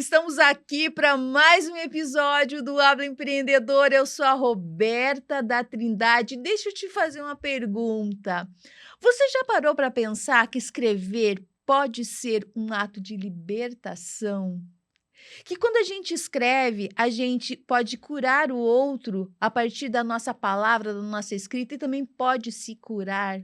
Estamos aqui para mais um episódio do Habla Empreendedor. Eu sou a Roberta da Trindade. Deixa eu te fazer uma pergunta. Você já parou para pensar que escrever pode ser um ato de libertação? Que quando a gente escreve, a gente pode curar o outro a partir da nossa palavra, da nossa escrita e também pode se curar.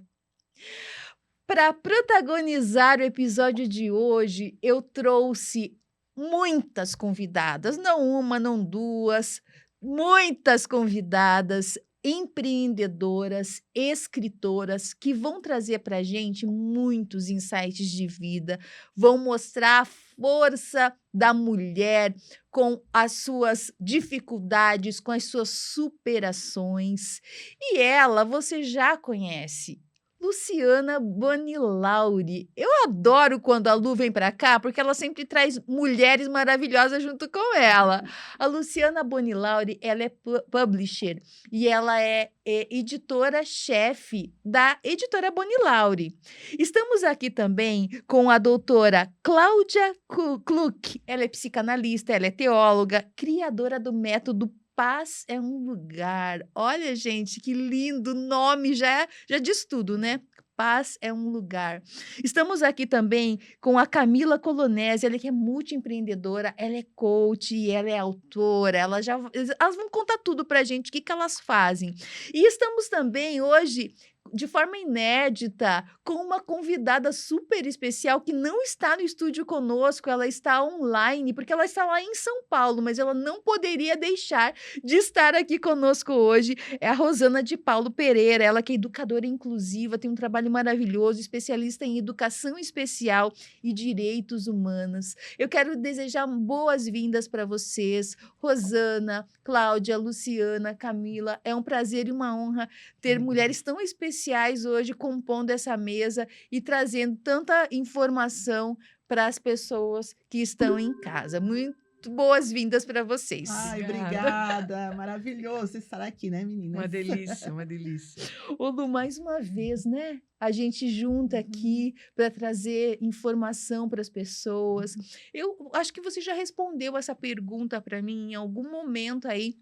Para protagonizar o episódio de hoje, eu trouxe muitas convidadas, não uma, não duas, muitas convidadas, empreendedoras, escritoras, que vão trazer para a gente muitos insights de vida, vão mostrar a força da mulher com as suas dificuldades, com as suas superações. E ela você já conhece. Luciana Bonilauri. Eu adoro quando a Lu vem para cá, porque ela sempre traz mulheres maravilhosas junto com ela. A Luciana Bonilauri, ela é publisher e ela é editora-chefe da editora Bonilauri. Estamos aqui também com a doutora Cláudia Kluck. Ela é psicanalista, ela é teóloga, criadora do método Paz é um lugar. Olha, gente, que lindo nome, já diz tudo, né? Paz é um lugar. Estamos aqui também com a Camila Colonese, ela que é multiempreendedora, ela é coach, ela é autora, elas vão contar tudo pra gente, o que que elas fazem. E estamos também hoje de forma inédita, com uma convidada super especial que não está no estúdio conosco, ela está online, porque ela está lá em São Paulo, mas ela não poderia deixar de estar aqui conosco hoje. É a Rosana de Paulo Pereira, ela que é educadora inclusiva, tem um trabalho maravilhoso, especialista em educação especial e direitos humanos. Eu quero desejar boas-vindas para vocês, Rosana, Cláudia, Luciana, Camila. É um prazer e uma honra ter mulheres tão especiais hoje compondo essa mesa e trazendo tanta informação para as pessoas que estão em casa. Muito boas-vindas para vocês. Ai, obrigada. Maravilhoso estar aqui, né, meninas? Uma delícia, uma delícia. Ô Lu, mais uma vez, né? A gente junta aqui para trazer informação para as pessoas. Eu acho que você já respondeu essa pergunta para mim em algum momento aí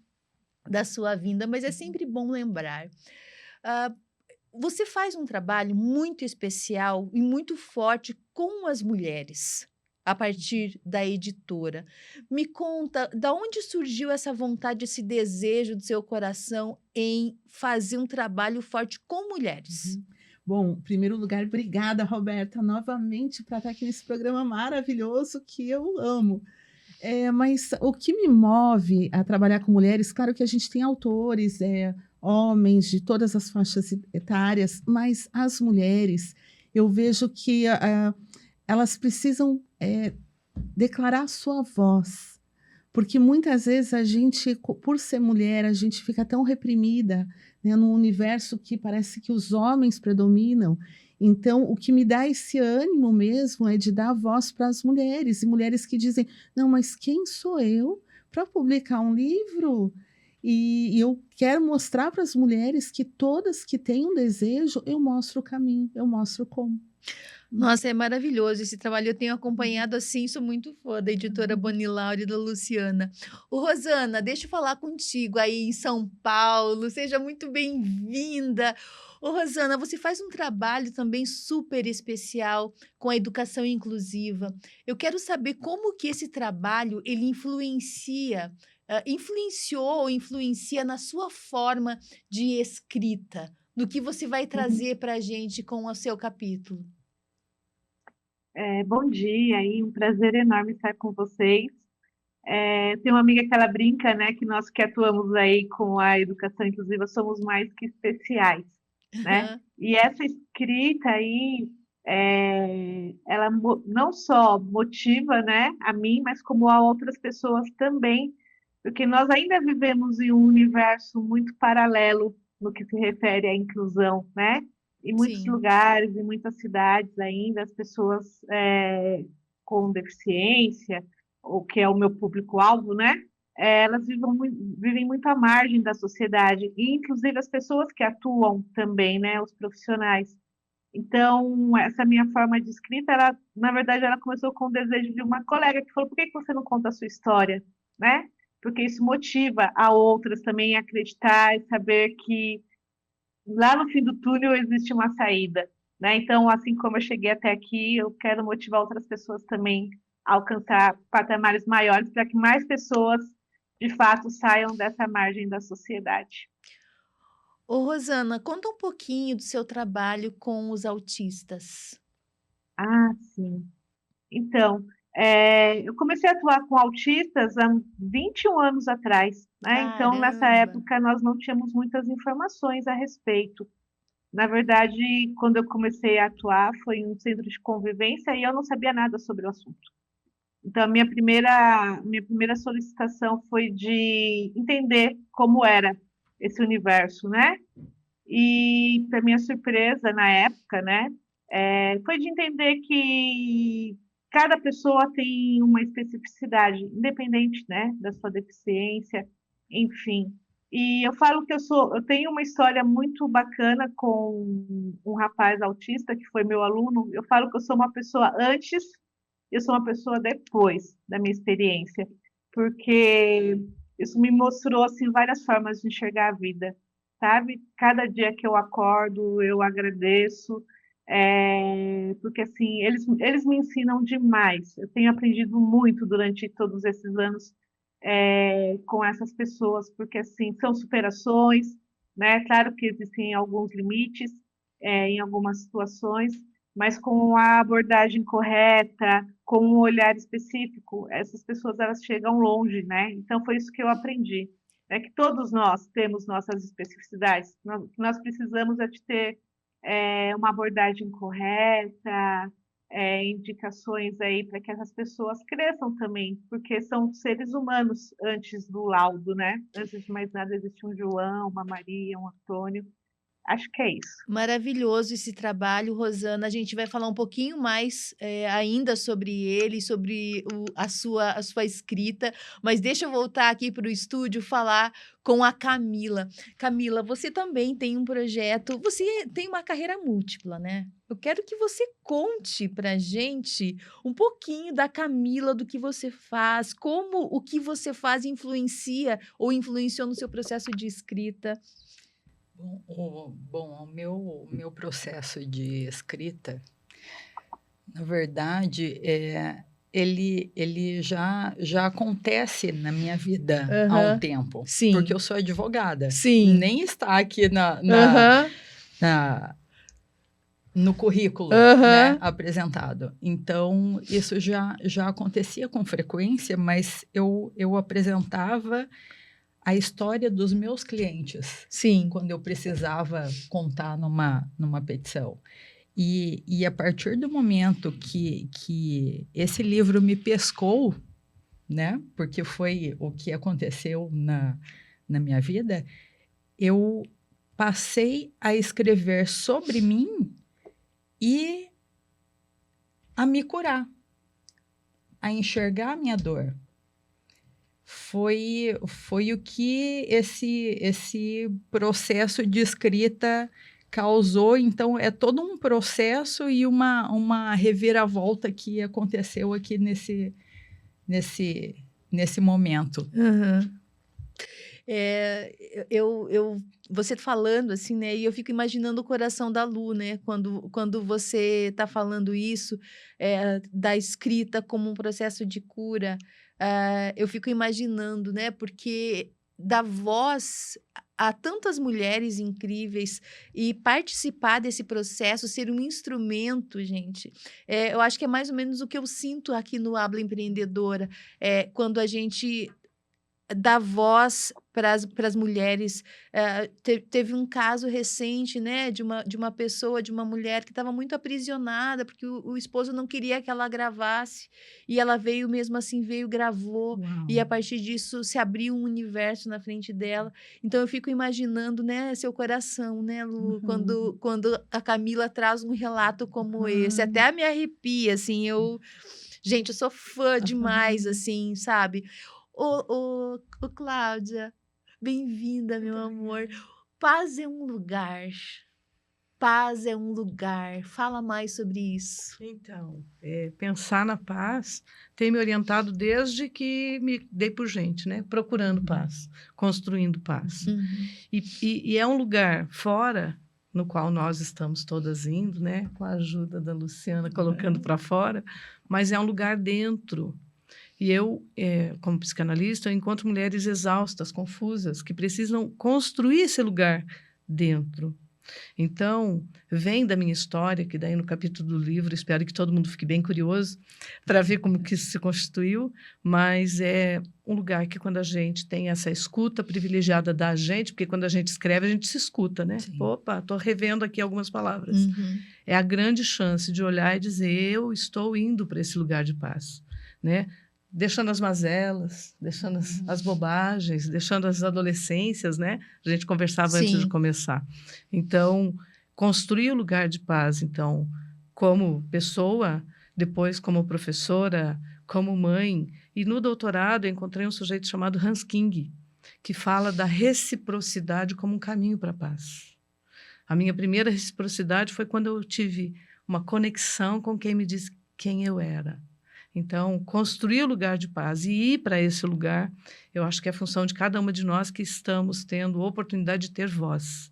da sua vinda, mas é sempre bom lembrar. Ah, Você faz um trabalho muito especial e muito forte com as mulheres, a partir da editora. Me conta, da onde surgiu essa vontade, esse desejo do seu coração em fazer um trabalho forte com mulheres? Bom, em primeiro lugar, obrigada, Roberta, novamente para estar aqui nesse programa maravilhoso que eu amo. Mas o que me move a trabalhar com mulheres, claro que a gente tem autores, homens de todas as faixas etárias, mas as mulheres, eu vejo que elas precisam declarar a sua voz, porque muitas vezes a gente, por ser mulher, a gente fica tão reprimida, né, num universo que parece que os homens predominam. Então, o que me dá esse ânimo mesmo é de dar voz para as mulheres, e mulheres que dizem, não, mas quem sou eu para publicar um livro? E eu quero mostrar para as mulheres que todas que têm um desejo, eu mostro o caminho, eu mostro como. Nossa, é maravilhoso esse trabalho. Eu tenho acompanhado assim, sou muito fã da editora Bonilauri e da Luciana. Ô, Rosana, deixa eu falar contigo aí em São Paulo. Seja muito bem-vinda. Ô, Rosana, você faz um trabalho também super especial com a educação inclusiva. Eu quero saber como que esse trabalho ele influenciou ou influencia na sua forma de escrita, no que você vai trazer para a gente com o seu capítulo. Bom dia, aí um prazer enorme estar com vocês. Tem uma amiga que ela brinca, né, que nós que atuamos aí com a educação inclusiva somos mais que especiais, né? E essa escrita aí, ela não só motiva, né, a mim, mas como a outras pessoas também, porque nós ainda vivemos em um universo muito paralelo no que se refere à inclusão, né? Em muitos Sim. lugares, em muitas cidades ainda, as pessoas com deficiência, o que é o meu público-alvo, né? Elas vivem muito à margem da sociedade, e inclusive as pessoas que atuam também, né? Os profissionais. Então, essa minha forma de escrita, ela, na verdade, ela começou com o desejo de uma colega que falou: por que que você não conta a sua história, né? Porque isso motiva a outras também a acreditar e saber que lá no fim do túnel existe uma saída, né? Então, assim como eu cheguei até aqui, eu quero motivar outras pessoas também a alcançar patamares maiores para que mais pessoas, de fato, saiam dessa margem da sociedade. Ô, Rosana, conta um pouquinho do seu trabalho com os autistas. Ah, sim. Então, eu comecei a atuar com autistas há 21 anos atrás, né? Então, nessa Caramba! época, nós não tínhamos muitas informações a respeito. Na verdade, quando eu comecei a atuar, foi em um centro de convivência e eu não sabia nada sobre o assunto. Então, a minha primeira solicitação foi de entender como era esse universo, né? E, para minha surpresa, na época, né, foi de entender que cada pessoa tem uma especificidade, independente, né, da sua deficiência, enfim. E eu falo que eu tenho uma história muito bacana com um rapaz autista que foi meu aluno. Eu falo que eu sou uma pessoa antes, eu sou uma pessoa depois da minha experiência, porque isso me mostrou assim várias formas de enxergar a vida, sabe? Cada dia que eu acordo, eu agradeço, porque assim, eles me ensinam demais. Eu tenho aprendido muito durante todos esses anos, com essas pessoas, porque assim, são superações, né? Claro que existem alguns limites, em algumas situações, mas com a abordagem correta, com um olhar específico, essas pessoas elas chegam longe, né? Então foi isso que eu aprendi, é que todos nós temos nossas especificidades. O que nós precisamos é de ter uma abordagem correta, indicações aí para que essas pessoas cresçam também, porque são seres humanos antes do laudo, né? Antes de mais nada, existe um João, uma Maria, um Antônio. Acho que é isso. Maravilhoso esse trabalho, Rosana. A gente vai falar um pouquinho mais ainda sobre ele, sobre a sua escrita, mas deixa eu voltar aqui para o estúdio falar com a Camila. Camila, você também tem um projeto, você tem uma carreira múltipla, né? Eu quero que você conte para gente um pouquinho da Camila, do que você faz, como o que você faz influencia ou influenciou no seu processo de escrita. O meu processo de escrita, na verdade, ele já acontece na minha vida há um Aham. tempo, porque Sim, eu sou advogada. sim. Nem está aqui Aham, na- no currículo, né, aham. apresentado. Então, isso já acontecia com frequência, mas eu apresentava a história dos meus clientes Sim. quando eu precisava contar numa petição. E a partir do momento que esse livro me pescou, né, porque foi o que aconteceu na minha vida, eu passei a escrever sobre mim e a me curar, a enxergar a minha dor. Foi o que esse processo de escrita causou. Então, é todo um processo e uma reviravolta que aconteceu aqui nesse momento. Aham. Você falando assim, né, e eu fico imaginando o coração da Lu, né, quando você está falando isso, da escrita como um processo de cura, eu fico imaginando, né, porque dá voz a tantas mulheres incríveis e participar desse processo, ser um instrumento, gente, eu acho que é mais ou menos o que eu sinto aqui no Habla Empreendedora, quando a gente dar voz para as mulheres. Teve um caso recente, né, de uma pessoa, de uma mulher que estava muito aprisionada, porque o esposo não queria que ela gravasse, e ela veio mesmo assim, veio, gravou, e a Uau. partir disso se abriu um universo na frente dela. Então eu fico imaginando, né, seu coração, né, Lu, Uhum. quando a Camila traz um relato como esse, Aham. até me arrepia, assim, gente, eu sou fã demais, Aham. assim, sabe? Ô, Cláudia, bem-vinda, meu Muito amor. obrigada. Paz é um lugar. paz é um lugar. Fala mais sobre isso. Então, pensar na paz tem me orientado desde que me dei por gente, né? Procurando paz, construindo paz. E é um lugar fora, no qual nós estamos todas indo, né? Com a ajuda da Luciana, colocando para fora, mas é um lugar dentro. E eu, como psicanalista, eu encontro mulheres exaustas, confusas, que precisam construir esse lugar dentro. Então, vem da minha história, que daí no capítulo do livro, espero que todo mundo fique bem curioso para ver como que isso se constituiu, mas é um lugar que quando a gente tem essa escuta privilegiada da gente, porque quando a gente escreve, a gente se escuta, né? Sim. Opa, estou revendo aqui algumas palavras. É a grande chance de olhar e dizer, eu estou indo para esse lugar de paz, né? Deixando as mazelas, deixando as bobagens, deixando as adolescências, né? A gente conversava antes de começar. Então, construir o lugar de paz, então, como pessoa, depois como professora, como mãe. E no doutorado eu encontrei um sujeito chamado Hans King, que fala da reciprocidade como um caminho para a paz. A minha primeira reciprocidade foi quando eu tive uma conexão com quem me disse quem eu era. Então, construir o lugar de paz e ir para esse lugar, eu acho que é função de cada uma de nós que estamos tendo a oportunidade de ter voz,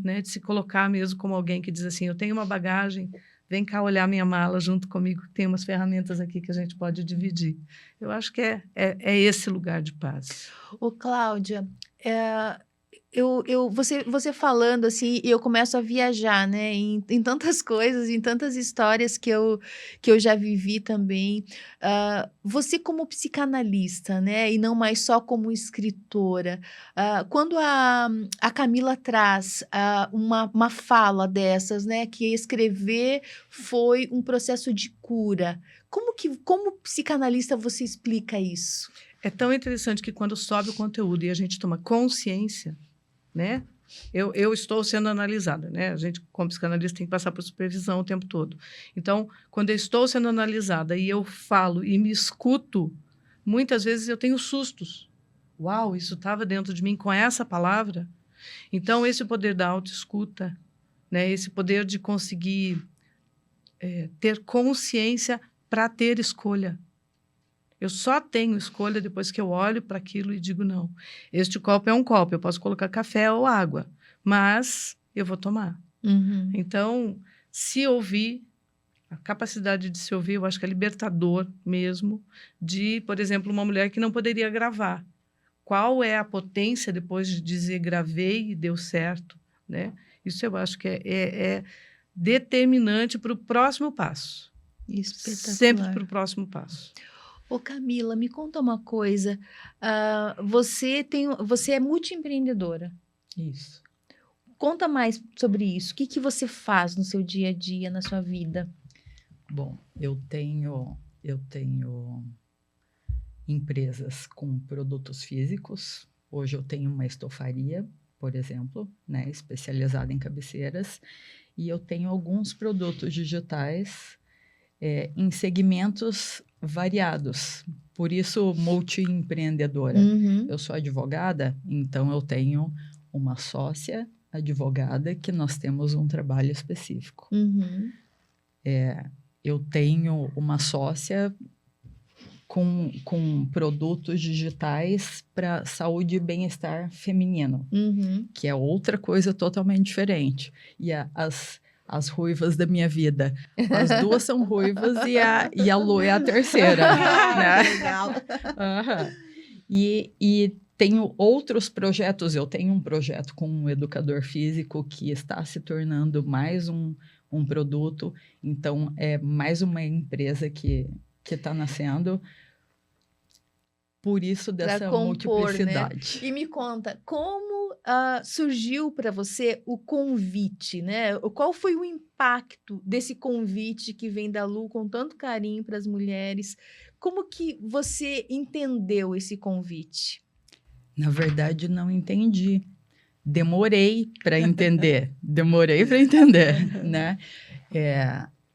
né? De se colocar mesmo como alguém que diz assim, eu tenho uma bagagem, vem cá olhar minha mala junto comigo, tem umas ferramentas aqui que a gente pode dividir. Eu acho que é esse lugar de paz. Ô, Cláudia, você falando assim, eu começo a viajar, né, em tantas coisas, em tantas histórias que eu já vivi também. Você como psicanalista, né, e não mais só como escritora, quando a Camila traz uma fala dessas, né, que escrever foi um processo de cura, como psicanalista você explica isso? É tão interessante que quando sobe o conteúdo e a gente toma consciência, né? Eu estou sendo analisada, né? A gente, como psicanalista, tem que passar por supervisão o tempo todo. Então, quando eu estou sendo analisada e eu falo e me escuto, muitas vezes eu tenho sustos. Uau, isso estava dentro de mim com essa palavra? Então, esse poder da autoescuta, né? Esse poder de conseguir ter consciência para ter escolha. Eu só tenho escolha depois que eu olho para aquilo e digo, não, este copo é um copo, eu posso colocar café ou água, mas eu vou tomar. Então, se ouvir, a capacidade de se ouvir, eu acho que é libertador mesmo de, por exemplo, uma mulher que não poderia gravar. Qual é a potência depois de dizer gravei e deu certo, né? Isso eu acho que é determinante para o próximo passo. Espetacular. Sempre para o próximo passo. Ô Camila, me conta uma coisa. Você é multiempreendedora. Isso. Conta mais sobre isso. O que você faz no seu dia a dia, na sua vida? Bom, eu tenho empresas com produtos físicos. Hoje eu tenho uma estofaria, por exemplo, né, especializada em cabeceiras. E eu tenho alguns produtos digitais em segmentos variados, por isso multiempreendedora. Eu sou advogada, então eu tenho uma sócia advogada que nós temos um trabalho específico. Eu tenho uma sócia com produtos digitais para saúde e bem-estar feminino, que é outra coisa totalmente diferente. E as ruivas da minha vida. As duas são ruivas e a Lu é a terceira. Né? Legal. E tenho outros projetos. Eu tenho um projeto com um educador físico que está se tornando mais um produto. Então, é mais uma empresa que está nascendo. Por isso, dessa multiplicidade. Né? E me conta, como surgiu para você o convite, né? Qual foi o impacto desse convite que vem da Lu com tanto carinho para as mulheres? Como que você entendeu esse convite? Na verdade, não entendi. Demorei para entender. Né?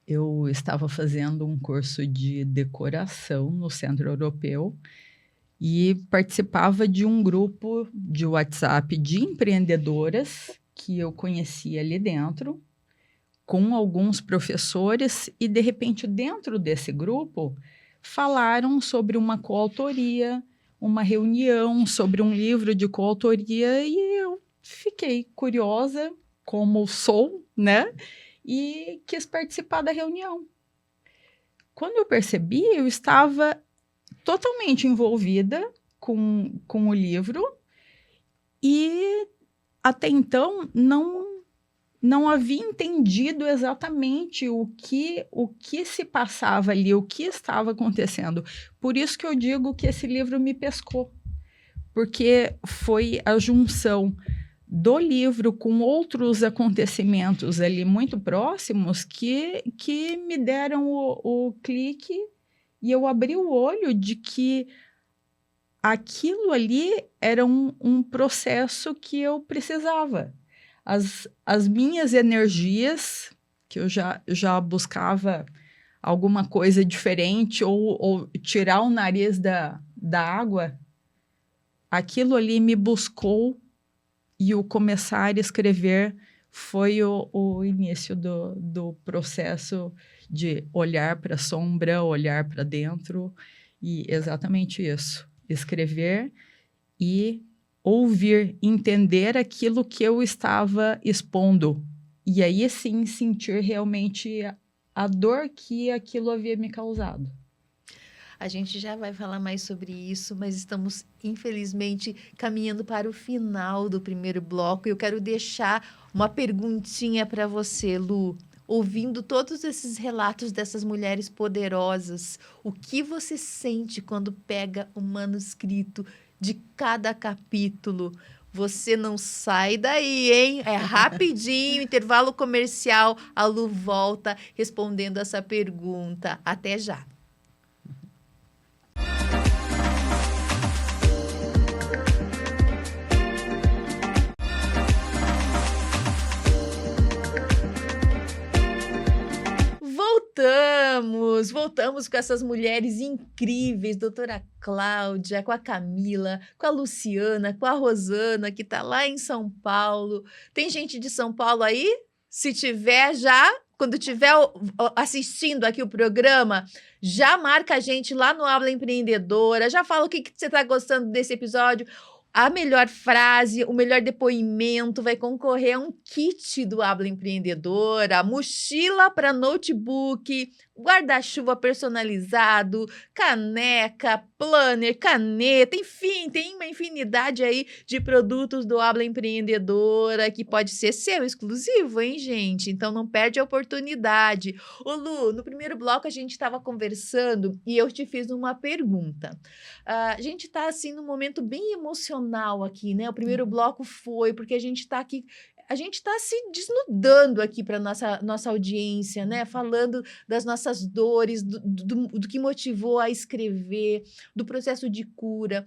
Eu estava fazendo um curso de decoração no Centro Europeu e participava de um grupo de WhatsApp de empreendedoras que eu conhecia ali dentro, com alguns professores e, de repente, dentro desse grupo, falaram sobre uma coautoria, uma reunião sobre um livro de coautoria e eu fiquei curiosa, como sou, né? E quis participar da reunião. Quando eu percebi, eu estava totalmente envolvida com o livro e até então não havia entendido exatamente o que se passava ali, o que estava acontecendo. Por isso que eu digo que esse livro me pescou, porque foi a junção do livro com outros acontecimentos ali muito próximos que me deram o clique e eu abri o olho de que aquilo ali era um processo que eu precisava. As minhas energias, que eu já buscava alguma coisa diferente ou tirar o nariz da água, aquilo ali me buscou e o começar a escrever foi o início do processo de olhar para a sombra, olhar para dentro e exatamente isso, escrever e ouvir, entender aquilo que eu estava expondo. E aí, sim, sentir realmente a dor que aquilo havia me causado. A gente já vai falar mais sobre isso, mas estamos, infelizmente, caminhando para o final do primeiro bloco. E eu quero deixar uma perguntinha para você, Lu. Ouvindo todos esses relatos dessas mulheres poderosas, o que você sente quando pega o manuscrito de cada capítulo? Você não sai daí, hein? É rapidinho, intervalo comercial, a Lu volta respondendo essa pergunta. Até já. Voltamos com essas mulheres incríveis, doutora Cláudia, com a Camila, com a Luciana, com a Rosana, que está lá em São Paulo. Tem gente de São Paulo aí? Se tiver já, quando estiver assistindo aqui o programa, já marca a gente lá no Habla Empreendedora, já fala o que você está gostando desse episódio. A melhor frase, o melhor depoimento vai concorrer a um kit do Habla Empreendedora, mochila para notebook, guarda-chuva personalizado, caneca, planner, caneta, enfim, tem uma infinidade aí de produtos do Habla Empreendedora que pode ser seu, exclusivo, hein, gente? Então não perde a oportunidade. Ô Lu, no primeiro bloco a gente estava conversando e eu te fiz uma pergunta. A gente está assim num momento bem emocional aqui, né? O primeiro bloco foi porque a gente está aqui, a gente está se desnudando aqui para nossa audiência, né? Falando das nossas dores, do que motivou a escrever, do processo de cura.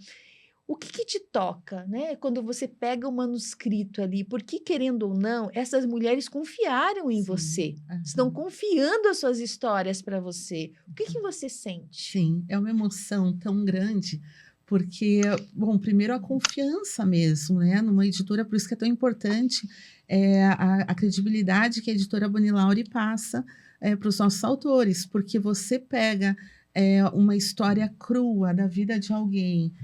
O que te toca, né? Quando você pega o manuscrito ali, porque querendo ou não, essas mulheres confiaram em você, estão confiando as suas histórias para você. O que você sente? Sim, é uma emoção tão grande, porque, bom, primeiro a confiança mesmo, né? Numa editora, por isso que é tão importante a credibilidade que a editora Bonilaure passa para os nossos autores, porque você pega uma história crua da vida de alguém,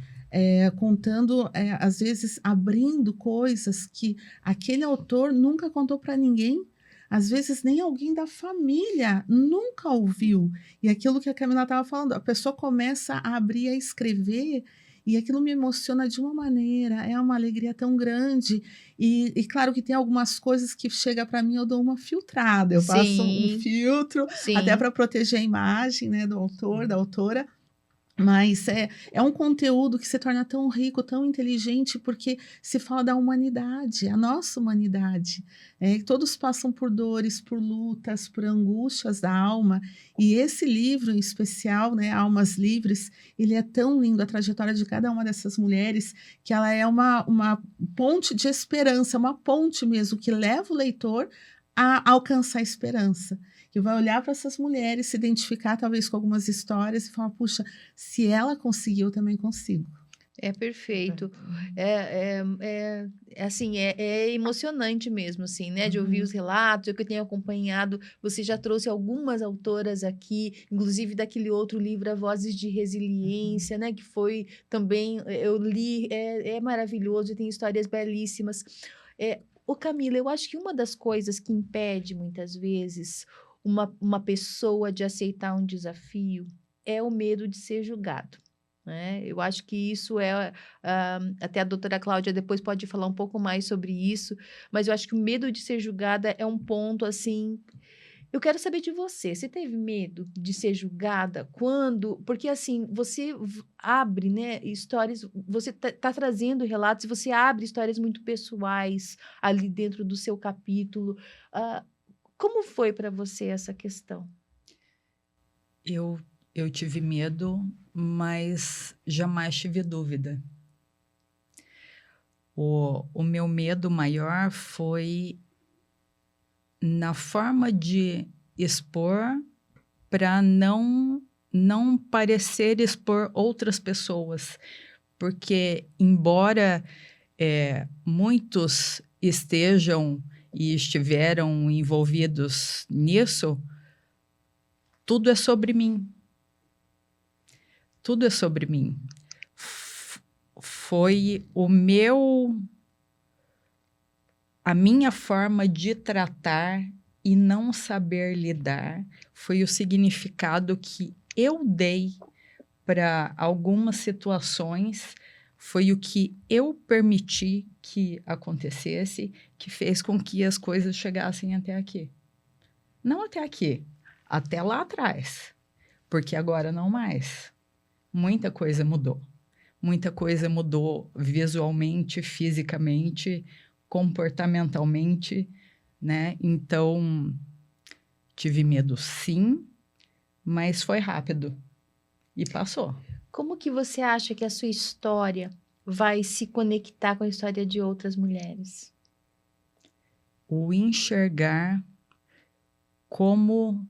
contando, às vezes, abrindo coisas que aquele autor nunca contou para ninguém, às vezes nem alguém da família nunca ouviu. E aquilo que a Camila estava falando, a pessoa começa a abrir, a escrever, e aquilo me emociona de uma maneira, é uma alegria tão grande. E claro que tem algumas coisas que chega para mim, eu dou uma filtrada, eu passo um filtro, até para proteger a imagem, né, do autor, da autora. Mas é um conteúdo que se torna tão rico, tão inteligente, porque se fala da humanidade, a nossa humanidade. Todos passam por dores, por lutas, por angústias da alma. E esse livro em especial, né, Almas Livres, ele é tão lindo, a trajetória de cada uma dessas mulheres, que ela é uma ponte de esperança, uma ponte mesmo, que leva o leitor a alcançar a esperança. Que vai olhar para essas mulheres, se identificar talvez com algumas histórias e falar, puxa, se ela conseguiu, eu também consigo. É perfeito. Assim, é emocionante mesmo, assim, né, de ouvir Uhum. os relatos. Eu que tenho acompanhado, você já trouxe algumas autoras aqui, inclusive daquele outro livro, A Vozes de Resiliência, né, que foi também, eu li, é maravilhoso e tem histórias belíssimas. Ô Camila, eu acho que uma das coisas que impede muitas vezes uma pessoa de aceitar um desafio é o medo de ser julgado, né. Eu acho que isso até a doutora Cláudia depois pode falar um pouco mais sobre isso, mas eu acho que o medo de ser julgada é um ponto, assim. Eu quero saber de você, você teve medo de ser julgada quando porque, assim, você abre, né, histórias, você tá trazendo relatos e você abre histórias muito pessoais ali dentro do seu capítulo. Hã, como foi para você essa questão? Eu eu tive medo, mas jamais tive dúvida. O meu medo maior foi na forma de expor para não parecer expor outras pessoas, porque embora, muitos estejam e estiveram envolvidos nisso, tudo é sobre mim, tudo é sobre mim. Foi a minha forma de tratar e não saber lidar, foi o significado que eu dei para algumas situações, foi o que eu permiti que acontecesse, que fez com que as coisas chegassem até aqui. Não até aqui, até lá atrás, porque agora não mais. Muita coisa mudou. Muita coisa mudou visualmente, fisicamente, comportamentalmente, né? Então, tive medo sim, mas foi rápido e passou. Como que você acha que a sua história vai se conectar com a história de outras mulheres? O enxergar como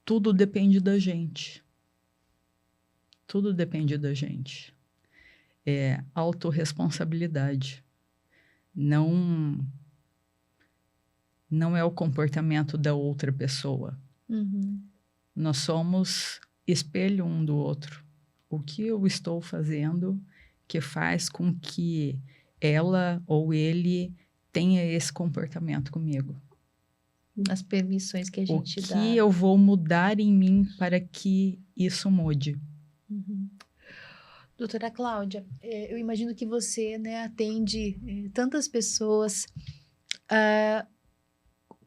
tudo depende da gente. Tudo depende da gente. É autorresponsabilidade. Não é o comportamento da outra pessoa. Uhum. Nós somos espelho um do outro. O que eu estou fazendo que faz com que ela ou ele tenha esse comportamento comigo? As permissões que a O gente que dá. eu vou mudar em mim para que isso mude? Uhum. Doutora Cláudia, eu imagino que você, né, atende tantas pessoas.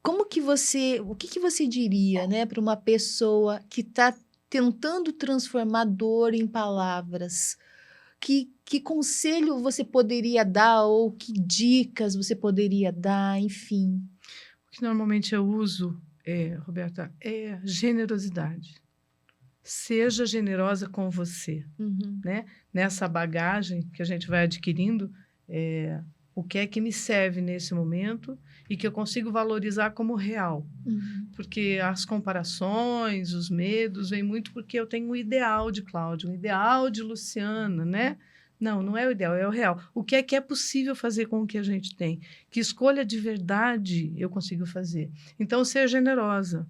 Como que o que que você diria, né, para uma pessoa que está tentando transformar dor em palavras? Que conselho você poderia dar ou que dicas você poderia dar, enfim? O que normalmente eu uso, Roberta, é generosidade. Seja generosa com você, Uhum, né? Nessa bagagem que a gente vai adquirindo, o que é que me serve nesse momento e que eu consigo valorizar como real. uhum, Porque as comparações, os medos, vêm muito porque eu tenho um ideal de Cláudia, um ideal de Luciana, né? Não, não é o ideal, é o real. O que é possível fazer com o que a gente tem? Que escolha de verdade eu consigo fazer? Então, ser generosa.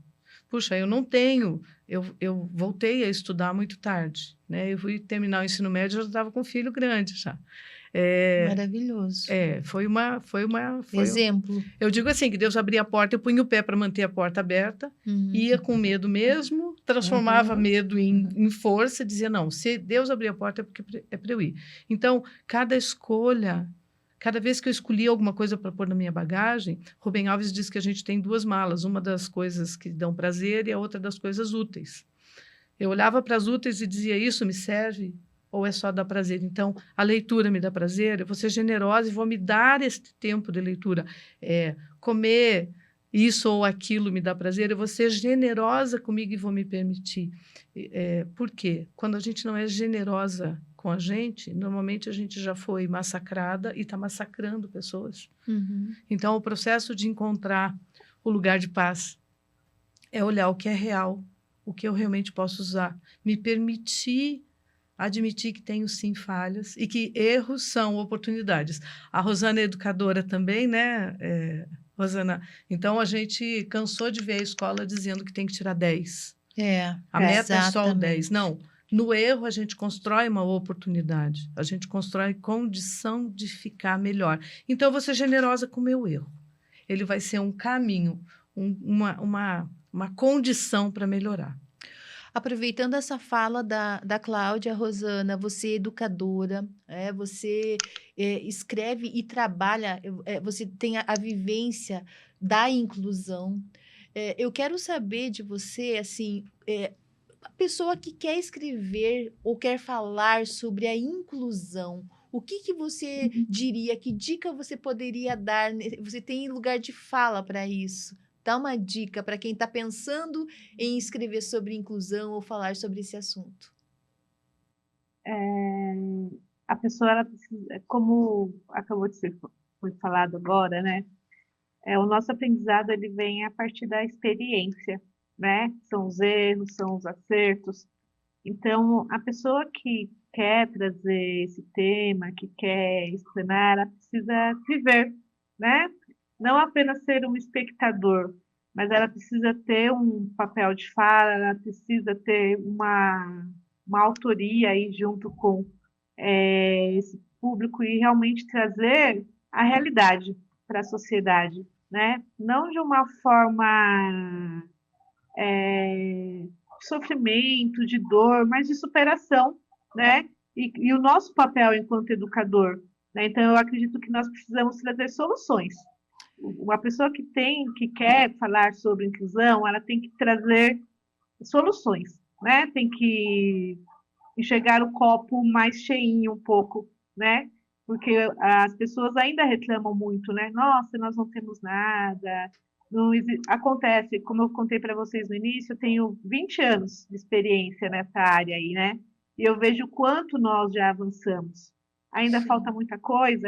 Puxa, eu não tenho. Eu voltei a estudar muito tarde, né? Eu fui terminar o ensino médio, eu já estava com um filho grande já. maravilhoso. Foi Exemplo. eu digo assim, que Deus abria a porta, eu punha o pé para manter a porta aberta, Uhum, ia com medo mesmo, transformava Uhum. medo em força, dizia, não, se Deus abrir a porta é porque é para eu ir. Então, cada escolha, cada vez que eu escolhi alguma coisa para pôr na minha bagagem, Rubem Alves diz que a gente tem duas malas, uma das coisas que dão prazer e a outra das coisas úteis. Eu olhava para as úteis e dizia, isso me serve? Ou é só dar prazer? Então, a leitura me dá prazer, eu vou ser generosa e vou me dar este tempo de leitura. Comer isso ou aquilo me dá prazer, eu vou ser generosa comigo e vou me permitir. Por quê? Quando a gente não é generosa com a gente, normalmente a gente já foi massacrada e está massacrando pessoas. uhum, Então, o processo de encontrar o lugar de paz é olhar o que é real, o que eu realmente posso usar, me permitir admitir que tenho sim falhas e que erros são oportunidades. A Rosana é educadora também, né, Rosana? Então, a gente cansou de ver a escola dizendo que tem que tirar 10. A meta é só o 10. Não, no erro a gente constrói uma oportunidade, a gente constrói condição de ficar melhor. Então, eu vou ser generosa com o meu erro. Ele vai ser um caminho, uma condição para melhorar. Aproveitando essa fala da Cláudia, Rosana, você é educadora, você escreve e trabalha, você tem a vivência da inclusão. Eu quero saber de você, assim, a pessoa que quer escrever ou quer falar sobre a inclusão, o que você diria, que dica você poderia dar? Você tem lugar de fala para isso. Dá uma dica para quem está pensando em escrever sobre inclusão ou falar sobre esse assunto. A pessoa, ela precisa, como acabou de ser foi falado agora, né? O nosso aprendizado, ele vem a partir da experiência, né? São os erros, são os acertos. Então, a pessoa que quer trazer esse tema, que quer explanar, ela precisa viver, né? Não apenas ser um espectador, mas ela precisa ter um papel de fala, ela precisa ter uma autoria aí junto com esse público e realmente trazer a realidade para a sociedade, né? Não de uma forma de sofrimento, de dor, mas de superação, né? E o nosso papel enquanto educador, né? Então, eu acredito que nós precisamos trazer soluções. Uma pessoa que quer falar sobre inclusão, ela tem que trazer soluções, né? Tem que enxergar o copo mais cheinho um pouco, né? Porque as pessoas ainda reclamam muito, né? Nossa, nós não temos nada. Não acontece, como eu contei para vocês no início, eu tenho 20 anos de experiência nessa área aí, né? E eu vejo o quanto nós já avançamos. Ainda falta muita coisa,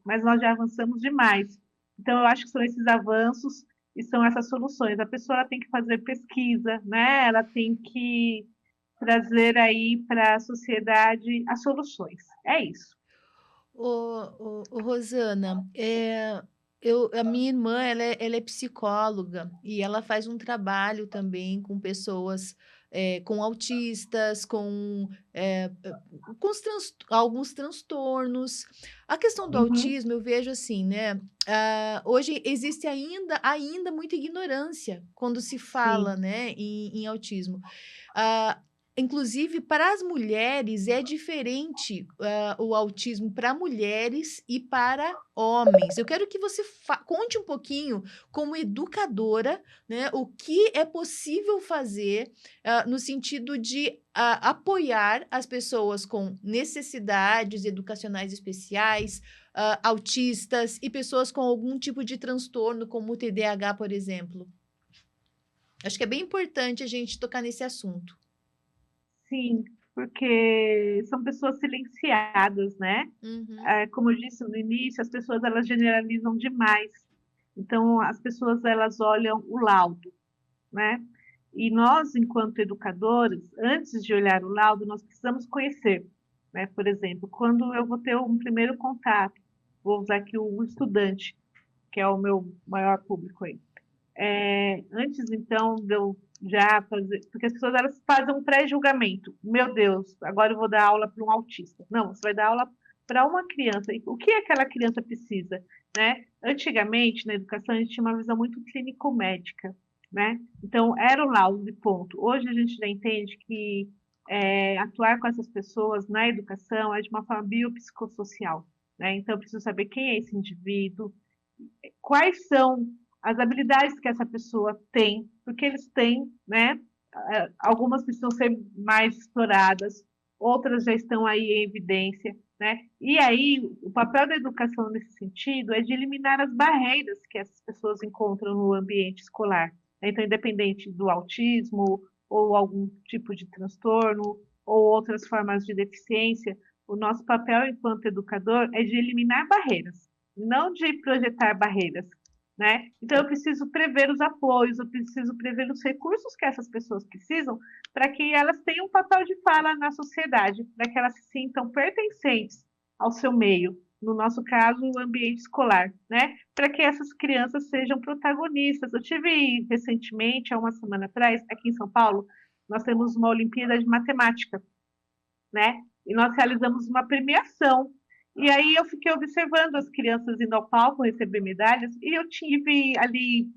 mas nós já avançamos demais. Então, eu acho que são esses avanços e são essas soluções. A pessoa tem que fazer pesquisa, né? Ela tem que trazer aí para a sociedade as soluções. É isso. Rosana, a minha irmã, ela é psicóloga e ela faz um trabalho também com pessoas, com autistas, com alguns transtornos. A questão do autismo, eu vejo assim, né? Hoje existe ainda muita ignorância quando se fala, né, em autismo. Inclusive, para as mulheres é diferente o autismo para mulheres e para homens. Eu quero que você conte um pouquinho, como educadora, né, o que é possível fazer no sentido de apoiar as pessoas com necessidades educacionais especiais, autistas e pessoas com algum tipo de transtorno, como o TDAH, por exemplo. Acho que é bem importante a gente tocar nesse assunto. Sim, porque são pessoas silenciadas, né? Como eu disse no início, as pessoas elas generalizam demais. Então, as pessoas elas olham o laudo, né? E nós, enquanto educadores, antes de olhar o laudo, nós precisamos conhecer, né? Por exemplo, quando eu vou ter um primeiro contato, vou usar aqui o estudante, que é o meu maior público aí. Antes, então, de eu já fazer... Porque as pessoas elas fazem um pré-julgamento. Meu Deus, agora eu vou dar aula para um autista. Não, você vai dar aula para uma criança. E o que aquela criança precisa, né? Antigamente, na educação, a gente tinha uma visão muito clínico-médica, né? Então, era o laudo de ponto. Hoje, a gente já entende que atuar com essas pessoas na educação é de uma forma biopsicossocial, né? Então, eu preciso saber quem é esse indivíduo, quais são as habilidades que essa pessoa tem, porque eles têm, né? Algumas precisam ser mais exploradas, outras já estão aí em evidência, né? E aí, o papel da educação nesse sentido é de eliminar as barreiras que essas pessoas encontram no ambiente escolar. Então, independente do autismo ou algum tipo de transtorno ou outras formas de deficiência, o nosso papel enquanto educador é de eliminar barreiras, não de projetar barreiras, né? Então, eu preciso prever os apoios, eu preciso prever os recursos que essas pessoas precisam para que elas tenham um papel de fala na sociedade, para que elas se sintam pertencentes ao seu meio, no nosso caso, o ambiente escolar, né? Para que essas crianças sejam protagonistas. Eu tive recentemente, há uma semana atrás, aqui em São Paulo, nós temos uma Olimpíada de Matemática, né? E nós realizamos uma premiação. E aí eu fiquei observando as crianças indo ao palco receber medalhas, e eu tive ali,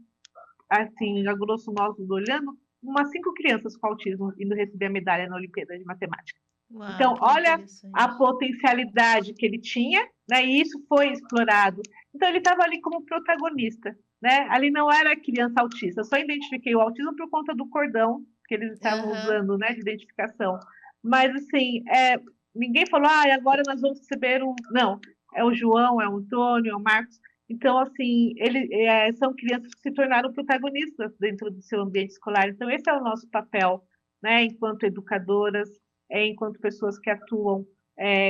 assim, a grosso modo, olhando, umas 5 crianças com autismo indo receber a medalha na Olimpíada de Matemática. Uau, Então, que olha interessante. a potencialidade que ele tinha, né? E isso foi explorado. Então, ele estava ali como protagonista, né? Ali não era criança autista. Eu só identifiquei o autismo por conta do cordão que eles estavam usando, né? De identificação. Mas, assim, ninguém falou, agora nós vamos receber um... Não, é o João, é o Antônio, é o Marcos. Então, assim, são crianças que se tornaram protagonistas dentro do seu ambiente escolar. Então, esse é o nosso papel, né? Enquanto educadoras, enquanto pessoas que atuam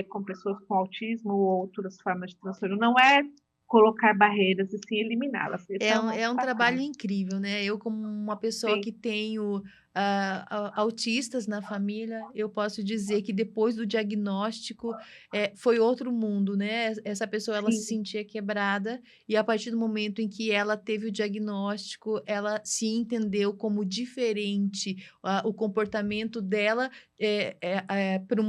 com pessoas com autismo ou outras formas de transtorno. Não é colocar barreiras, e sim eliminá-las. Esse É o nosso um papel. trabalho incrível, né? Eu, como uma pessoa Sim. que tenho autistas na família, eu posso dizer que depois do diagnóstico foi outro mundo, né? Essa pessoa, ela se Sim. sentia quebrada e a partir do momento em que ela teve o diagnóstico, ela se entendeu como diferente. O comportamento dela para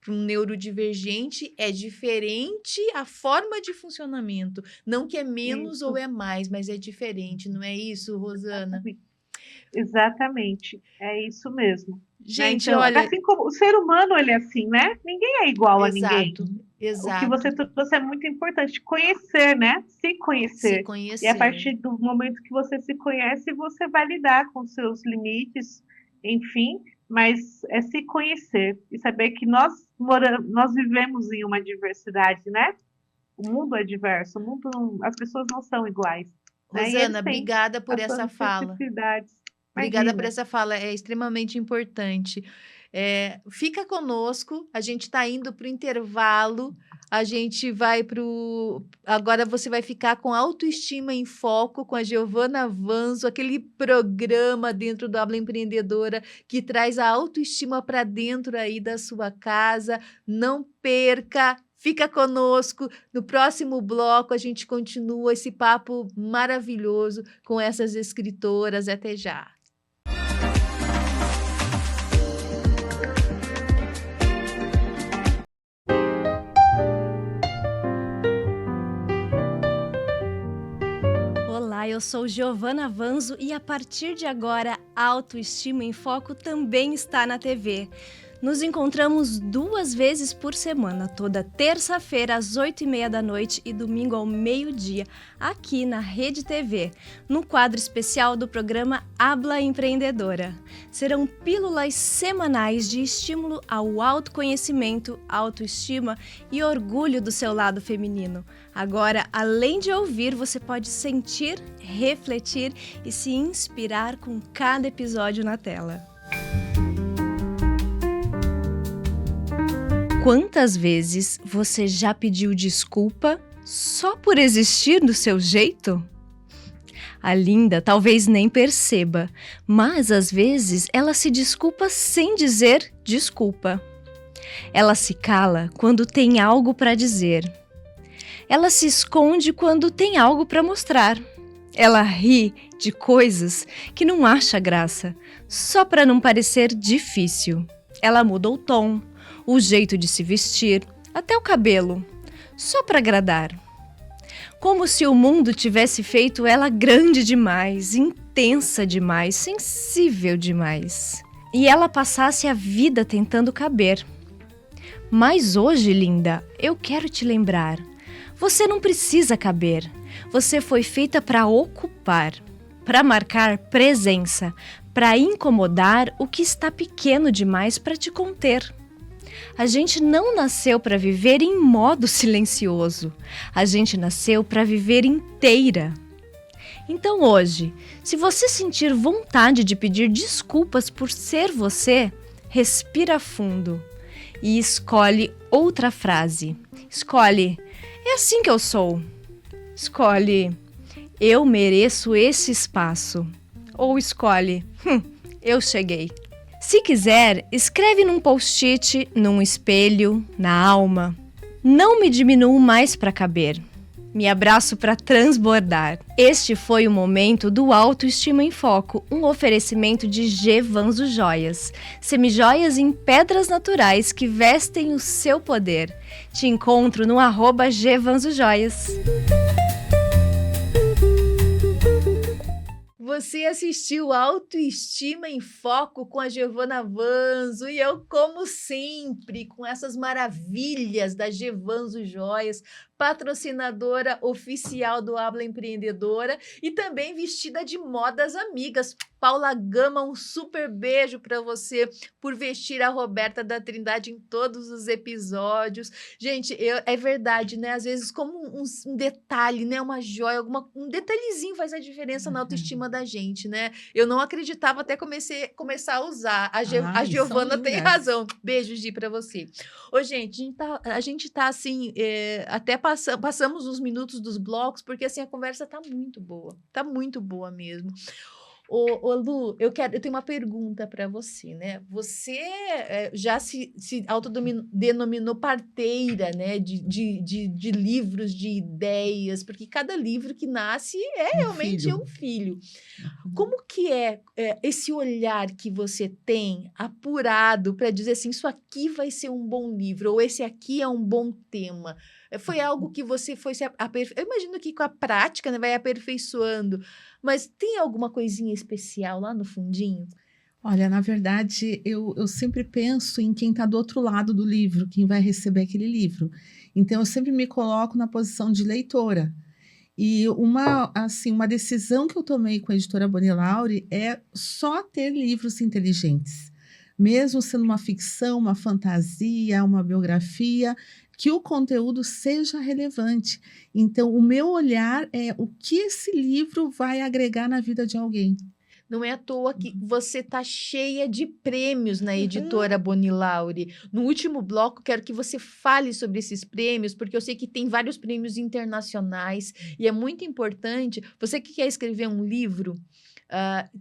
um neurodivergente é diferente a forma de funcionamento. Não que é menos ou é mais, mas é diferente, não é isso, Rosana? Exatamente, é isso mesmo. Gente, então, olha, assim como o ser humano, ele é assim, né? Ninguém é igual a ninguém. exato, O que exato. você trouxe é muito importante, conhecer, né? Se conhecer. Se conhecer. E a partir do momento que você se conhece, você vai lidar com seus limites, enfim, mas é se conhecer e saber que nós vivemos em uma diversidade, né? O mundo é diverso, as pessoas não são iguais. Né? Rosana, obrigada por essa fala. Obrigada por essa fala, é extremamente importante. Fica conosco, a gente está indo para o intervalo, a gente vai para o... Agora você vai ficar com Autoestima em Foco, com a Giovana Vanzo, aquele programa dentro do Habla Empreendedora que traz a autoestima para dentro aí da sua casa. Não perca! Fica conosco, no próximo bloco a gente continua esse papo maravilhoso com essas escritoras. Até já! Olá, eu sou Giovana Vanzo e a partir de agora, Autoestima em Foco também está na TV. Nos encontramos 2 vezes por semana, toda terça-feira às 8h30 da noite e domingo ao meio-dia, aqui na Rede TV, no quadro especial do programa Habla Empreendedora. Serão pílulas semanais de estímulo ao autoconhecimento, autoestima e orgulho do seu lado feminino. Agora, além de ouvir, você pode sentir, refletir e se inspirar com cada episódio na tela. Quantas vezes você já pediu desculpa só por existir do seu jeito? A Linda talvez nem perceba, mas às vezes ela se desculpa sem dizer desculpa. Ela se cala quando tem algo para dizer. Ela se esconde quando tem algo para mostrar. Ela ri de coisas que não acha graça, só para não parecer difícil. Ela muda o tom, o jeito de se vestir, até o cabelo, só para agradar. Como se o mundo tivesse feito ela grande demais, intensa demais, sensível demais. E ela passasse a vida tentando caber. Mas hoje, linda, eu quero te lembrar. Você não precisa caber. Você foi feita para ocupar, para marcar presença, para incomodar o que está pequeno demais para te conter. A gente não nasceu para viver em modo silencioso. A gente nasceu para viver inteira. Então hoje, se você sentir vontade de pedir desculpas por ser você, respira fundo e escolhe outra frase. Escolhe, é assim que eu sou. Escolhe, Eu mereço esse espaço. Ou escolhe, eu cheguei. Se quiser, escreve num post-it, num espelho, na alma. Não me diminuo mais para caber. Me abraço para transbordar. Este foi o momento do Autoestima em Foco, um oferecimento de Gevanzo Joias. Semijoias em pedras naturais que vestem o seu poder. Te encontro no @GevanzoJoias. Você assistiu Autoestima em Foco com a Giovana Vanzo e eu, como sempre, com essas maravilhas da Gevanzo Joias, patrocinadora oficial do Habla Empreendedora e também vestida de modas amigas. Paula Gama, um super beijo para você por vestir a Roberta da Trindade em todos os episódios. Gente, é verdade, né? Às vezes, como um detalhe, né? Uma joia, um detalhezinho faz a diferença na autoestima da gente, né? Eu não acreditava até começar a usar. A Giovana tem razão. Beijo, Gi, para você. Ô, gente, a gente tá assim, até passamos os minutos dos blocos, porque assim, a conversa tá muito boa mesmo. Ô, Lu, eu tenho uma pergunta para você, né? Você já se autodenominou parteira, né? De livros, de ideias, porque cada livro que nasce realmente um filho. Como que é esse olhar que você tem apurado para dizer assim, isso aqui vai ser um bom livro, ou esse aqui é um bom tema? Foi algo que você foi se aperfeiçoando? Eu imagino que com a prática, né, vai aperfeiçoando. Mas tem alguma coisinha especial lá no fundinho? Olha, na verdade, eu sempre penso em quem está do outro lado do livro, quem vai receber aquele livro. Então, eu sempre me coloco na posição de leitora. E uma decisão que eu tomei com a editora Bonilaure é só ter livros inteligentes. Mesmo sendo uma ficção, uma fantasia, uma biografia, que o conteúdo seja relevante. Então, o meu olhar é o que esse livro vai agregar na vida de alguém. Não é à toa que você tá cheia de prêmios na editora Bonilaure. No último bloco, quero que você fale sobre esses prêmios, porque eu sei que tem vários prêmios internacionais e é muito importante. Você que quer escrever um livro,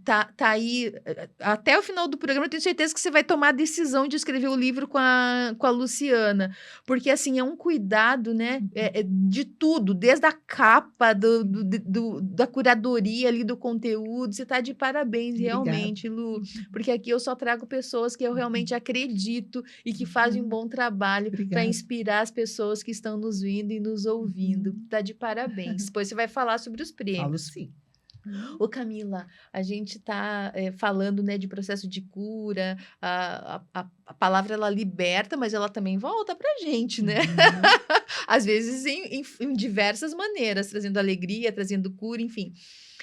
tá aí até o final do programa. Eu tenho certeza que você vai tomar a decisão de escrever o livro com a Luciana, porque assim é um cuidado, né, de tudo, desde a capa da curadoria ali do conteúdo. Você tá de parabéns, realmente, Lu, porque aqui eu só trago pessoas que eu realmente acredito e que fazem um bom trabalho para inspirar as pessoas que estão nos vendo e nos ouvindo. Tá de parabéns. Depois você vai falar sobre os prêmios. Falo sim. Ô, Camila, a gente está falando, né, de processo de cura, a palavra ela liberta, mas ela também volta para a gente, né? Às vezes em diversas maneiras, trazendo alegria, trazendo cura, enfim.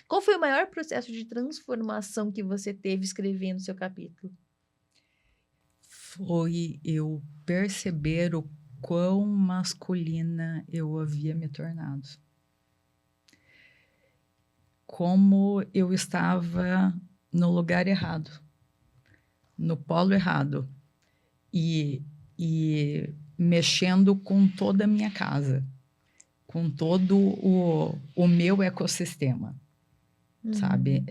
Qual foi o maior processo de transformação que você teve escrevendo seu capítulo? Foi eu perceber o quão masculina eu havia me tornado. Como eu estava no lugar errado, no polo errado, e mexendo com toda a minha casa, com todo o meu ecossistema, sabe?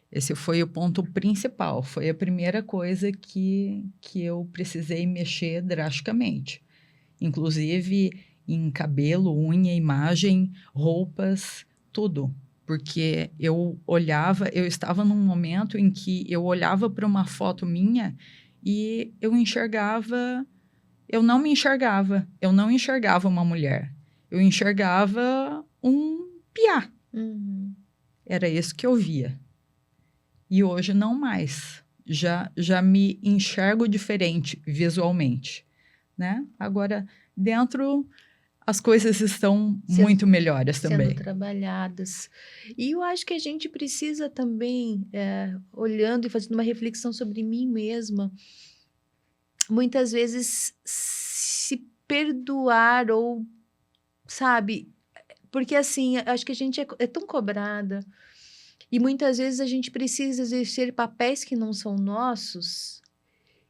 Esse foi o ponto principal, foi a primeira coisa que eu precisei mexer drasticamente, inclusive em cabelo, unha, imagem, roupas, tudo, porque eu estava num momento em que eu olhava para uma foto minha e eu não me enxergava, eu não enxergava uma mulher, eu enxergava um piá. Era isso que eu via. E hoje não mais, já me enxergo diferente visualmente, né? Agora, dentro... as coisas estão muito melhores também. Sendo trabalhadas. E eu acho que a gente precisa também, olhando e fazendo uma reflexão sobre mim mesma, muitas vezes se perdoar ou, sabe? Porque assim, acho que a gente é tão cobrada e muitas vezes a gente precisa exercer papéis que não são nossos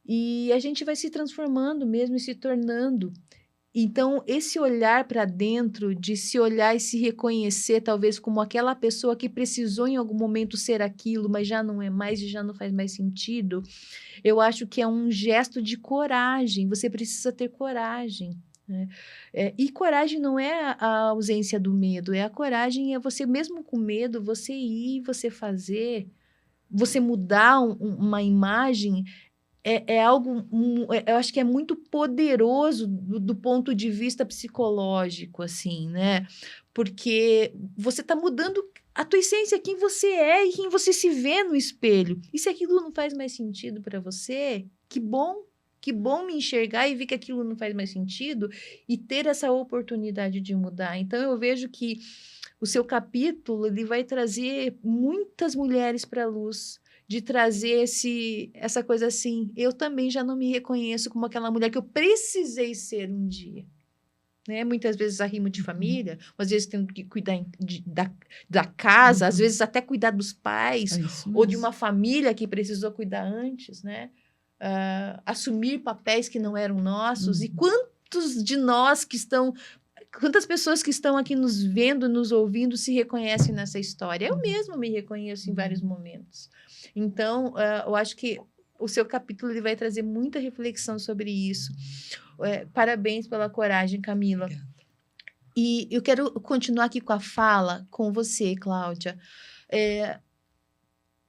e a gente vai se transformando mesmo e se tornando. Então, esse olhar para dentro, de se olhar e se reconhecer, talvez como aquela pessoa que precisou em algum momento ser aquilo, mas já não é mais e já não faz mais sentido, eu acho que é um gesto de coragem. Você precisa ter coragem, né? E coragem não é a ausência do medo, é a coragem, é você mesmo com medo, você ir, você fazer, você mudar uma imagem. É algo, eu acho que é muito poderoso do ponto de vista psicológico, assim, né? Porque você está mudando a tua essência, quem você é e quem você se vê no espelho. E se aquilo não faz mais sentido para você, que bom me enxergar e ver que aquilo não faz mais sentido e ter essa oportunidade de mudar. Então, eu vejo que o seu capítulo, ele vai trazer muitas mulheres para a luz, de trazer essa coisa assim, eu também já não me reconheço como aquela mulher que eu precisei ser um dia. Né? Muitas vezes arrimo de família, às vezes tendo que cuidar da casa, às vezes até cuidar dos pais, ou de uma família que precisou cuidar antes, né? Assumir papéis que não eram nossos. E quantos de nós quantas pessoas que estão aqui nos vendo, nos ouvindo, se reconhecem nessa história? Eu mesma me reconheço em vários momentos. Então, eu acho que o seu capítulo ele vai trazer muita reflexão sobre isso. Parabéns pela coragem, Camila. Obrigada. E eu quero continuar aqui com a fala com você, Cláudia.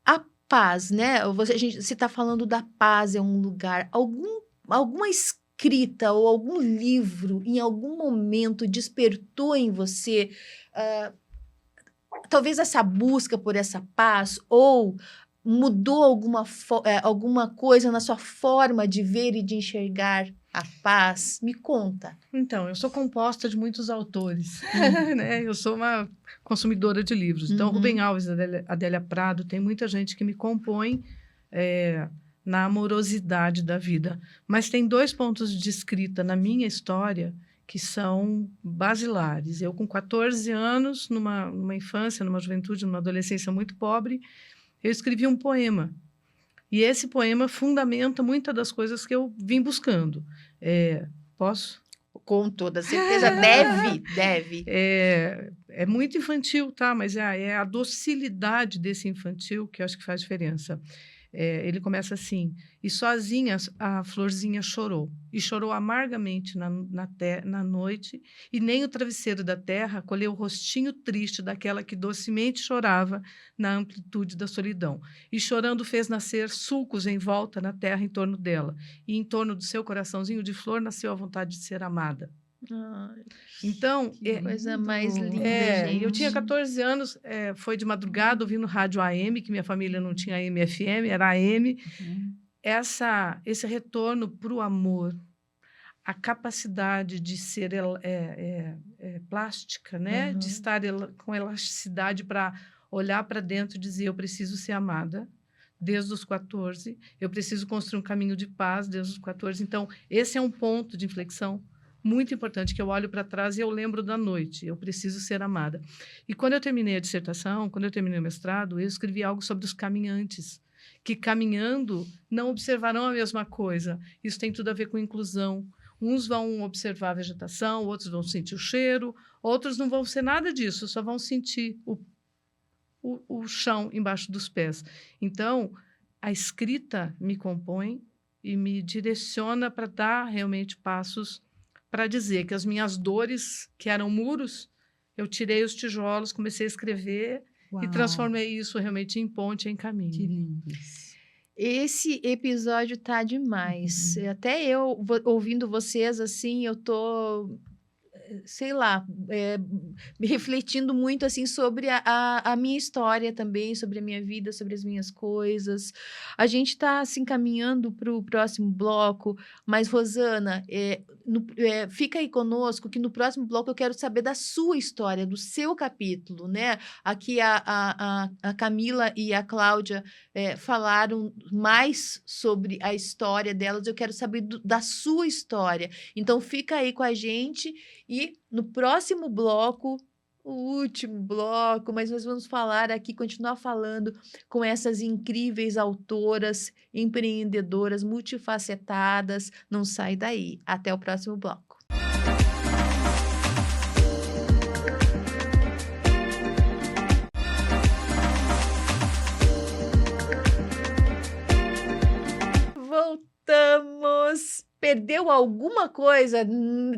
A paz, né? Você está falando da paz é um lugar. Alguma escrita ou algum livro, em algum momento, despertou em você talvez essa busca por essa paz, ou mudou alguma coisa na sua forma de ver e de enxergar a paz? Me conta. Então, eu sou composta de muitos autores, né? Eu sou uma consumidora de livros. Então, Rubem Alves e Adélia Prado, tem muita gente que me compõe na amorosidade da vida. Mas tem 2 pontos de escrita na minha história que são basilares. Eu, com 14 anos, numa infância, numa juventude, numa adolescência muito pobre, eu escrevi um poema. E esse poema fundamenta muitas das coisas que eu vim buscando. Posso? Com toda certeza, deve. É muito infantil, tá? Mas é a docilidade desse infantil que eu acho que faz diferença. Ele começa assim: e sozinha a florzinha chorou, e chorou amargamente na noite, e nem o travesseiro da terra colheu o rostinho triste daquela que docemente chorava na amplitude da solidão. E chorando fez nascer sulcos em volta na terra em torno dela, e em torno do seu coraçãozinho de flor nasceu a vontade de ser amada. Ai, Então, que coisa mais linda, gente. eu tinha 14 anos, foi de madrugada ouvindo rádio AM, que minha família não tinha AM e FM, era AM. Esse retorno para o amor, a capacidade de ser plástica, né? De estar com elasticidade para olhar para dentro e dizer: eu preciso ser amada. Desde os 14, eu preciso construir um caminho de paz desde os 14. Então, esse é um ponto de inflexão muito importante, que eu olho para trás e eu lembro da noite. Eu preciso ser amada. E quando eu terminei a dissertação, quando eu terminei o mestrado, eu escrevi algo sobre os caminhantes, que caminhando não observarão a mesma coisa. Isso tem tudo a ver com inclusão. Uns vão observar a vegetação, outros vão sentir o cheiro, outros não vão ser nada disso, só vão sentir o chão embaixo dos pés. Então, a escrita me compõe e me direciona para dar realmente passos para dizer que as minhas dores, que eram muros, eu tirei os tijolos, comecei a escrever e transformei isso realmente em ponte, em caminho. Que lindo isso. Esse episódio tá demais. Até eu, ouvindo vocês, assim, eu tô, sei lá, me refletindo muito, assim, sobre a minha história também, sobre a minha vida, sobre as minhas coisas. A gente tá, assim, caminhando para o próximo bloco, mas, Rosana, fica aí conosco, que no próximo bloco eu quero saber da sua história, do seu capítulo, né? Aqui a Camila e a Cláudia falaram mais sobre a história delas, eu quero saber da sua história. Então, fica aí com a gente e no próximo bloco, o último bloco, mas nós vamos falar aqui, continuar falando com essas incríveis autoras, empreendedoras, multifacetadas. Não sai daí. Até o próximo bloco. perdeu alguma coisa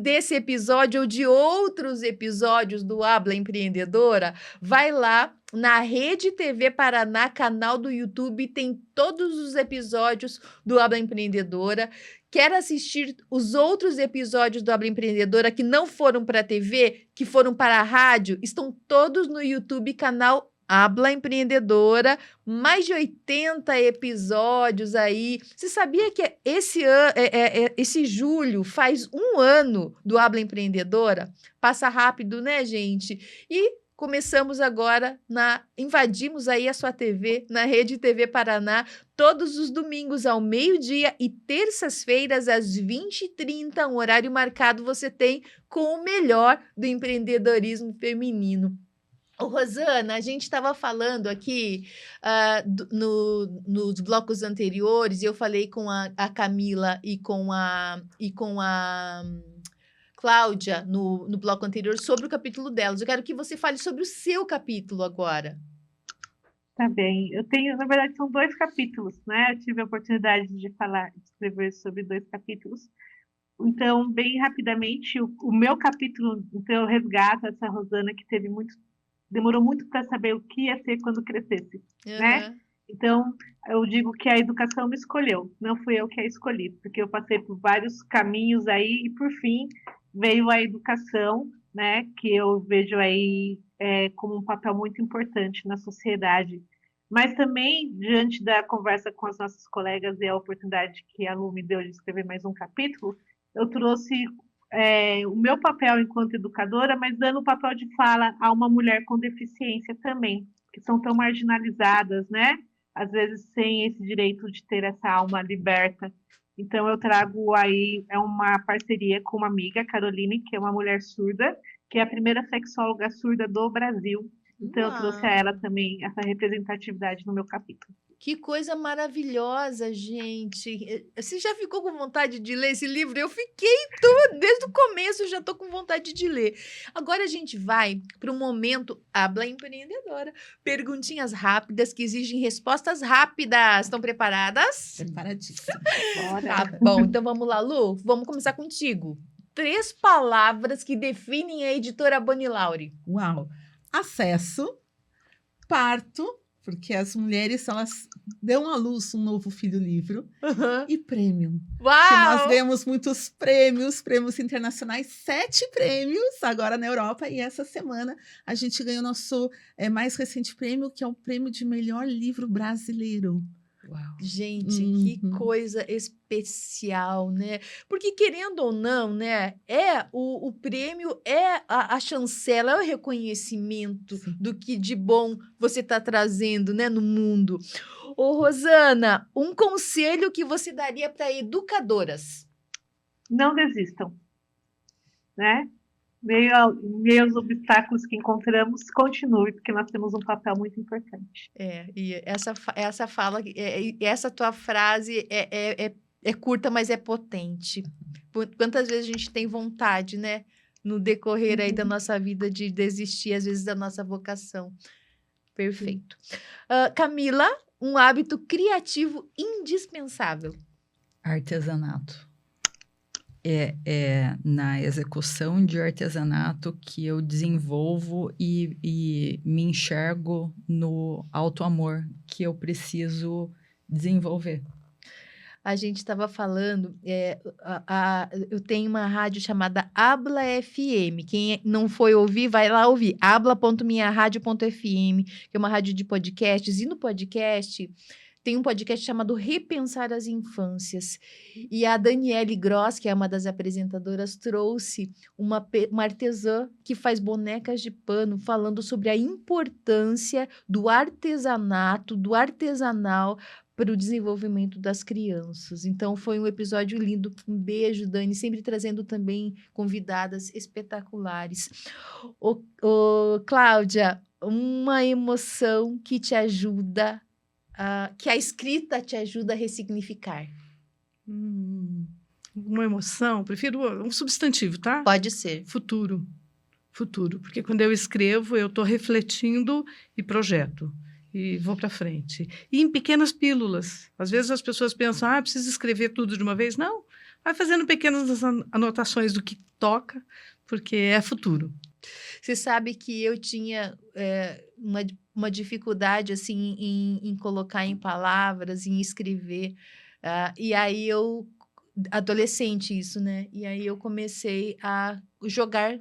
desse episódio ou de outros episódios do Habla Empreendedora, vai lá na Rede TV Paraná, canal do YouTube, tem todos os episódios do Habla Empreendedora. Quer assistir os outros episódios do Habla Empreendedora que não foram para a TV, que foram para a rádio, estão todos no YouTube, canal Habla Empreendedora, mais de 80 episódios aí. Você sabia que esse julho faz 1 ano do Habla Empreendedora? Passa rápido, né, gente? E começamos agora, invadimos aí a sua TV, na Rede TV Paraná, todos os domingos ao meio-dia e terças-feiras às 20h30, um horário marcado você tem com o melhor do empreendedorismo feminino. Ô, Rosana, a gente estava falando aqui nos blocos anteriores, e eu falei com a Camila e com a Cláudia no bloco anterior sobre o capítulo delas. Eu quero que você fale sobre o seu capítulo agora. Tá bem. Eu tenho, na verdade, são 2 capítulos, né? Eu tive a oportunidade de escrever sobre 2 capítulos. Então, bem rapidamente, o meu capítulo, então, eu resgato essa Rosana que demorou muito para saber o que ia ser quando crescesse, né? Então, eu digo que a educação me escolheu, não fui eu que a escolhi, porque eu passei por vários caminhos aí e, por fim, veio a educação, né? Que eu vejo aí como um papel muito importante na sociedade. Mas também, diante da conversa com as nossas colegas e a oportunidade que a Lu me deu de escrever mais um capítulo, eu trouxe o meu papel enquanto educadora, mas dando o papel de fala a uma mulher com deficiência também, que são tão marginalizadas, né? Às vezes sem esse direito de ter essa alma liberta. Então eu trago aí uma parceria com uma amiga, Caroline, que é uma mulher surda, que é a primeira sexóloga surda do Brasil. Então eu trouxe a ela também essa representatividade no meu capítulo. Que coisa maravilhosa, gente. Você já ficou com vontade de ler esse livro? Eu fiquei desde o começo, eu já estou com vontade de ler. Agora a gente vai para o momento Habla Empreendedora. Perguntinhas rápidas que exigem respostas rápidas. Estão preparadas? Preparadíssima. Tá bom, então vamos lá, Lu. Vamos começar contigo. 3 palavras que definem a editora Bonilaure. Uau! Acesso, parto, porque as mulheres, elas dão à luz um novo filho-livro, e prêmio. Uau! Que nós vemos muitos prêmios internacionais, 7 prêmios agora na Europa, e essa semana a gente ganhou nosso mais recente prêmio, que é o prêmio de melhor livro brasileiro. Uau. Gente, que coisa especial, né? Porque, querendo ou não, né, o prêmio é a chancela, é o reconhecimento do que de bom você está trazendo, né, no mundo. Ô, Rosana, um conselho que você daria para educadoras? Não desistam, né? Meio aos obstáculos que encontramos, continue, porque nós temos um papel muito importante. E essa fala, essa tua frase é curta, mas é potente. Quantas vezes a gente tem vontade, né, no decorrer aí da nossa vida de desistir, às vezes, da nossa vocação. Perfeito. Camila, um hábito criativo indispensável. Artesanato. É na execução de artesanato que eu desenvolvo e me enxergo no auto-amor que eu preciso desenvolver. A gente estava falando, eu tenho uma rádio chamada Habla FM. Quem não foi ouvir, vai lá ouvir. habla.minharadio.fm, que é uma rádio de podcasts. E no podcast tem um podcast chamado Repensar as Infâncias. E a Daniele Gross, que é uma das apresentadoras, trouxe uma artesã que faz bonecas de pano, falando sobre a importância do artesanato, do artesanal, para o desenvolvimento das crianças. Então, foi um episódio lindo. Um beijo, Dani, sempre trazendo também convidadas espetaculares. Cláudia, uma emoção que te ajuda, que a escrita te ajuda a ressignificar. Uma emoção, prefiro um substantivo, tá? Pode ser. Futuro. Porque quando eu escrevo, eu estou refletindo e projeto. E vou para frente. E em pequenas pílulas. Às vezes as pessoas pensam, preciso escrever tudo de uma vez. Não, vai fazendo pequenas anotações do que toca, porque é futuro. Você sabe que eu tinha uma dificuldade assim em colocar em palavras, em escrever. E aí adolescente isso, né? E aí eu comecei a jogar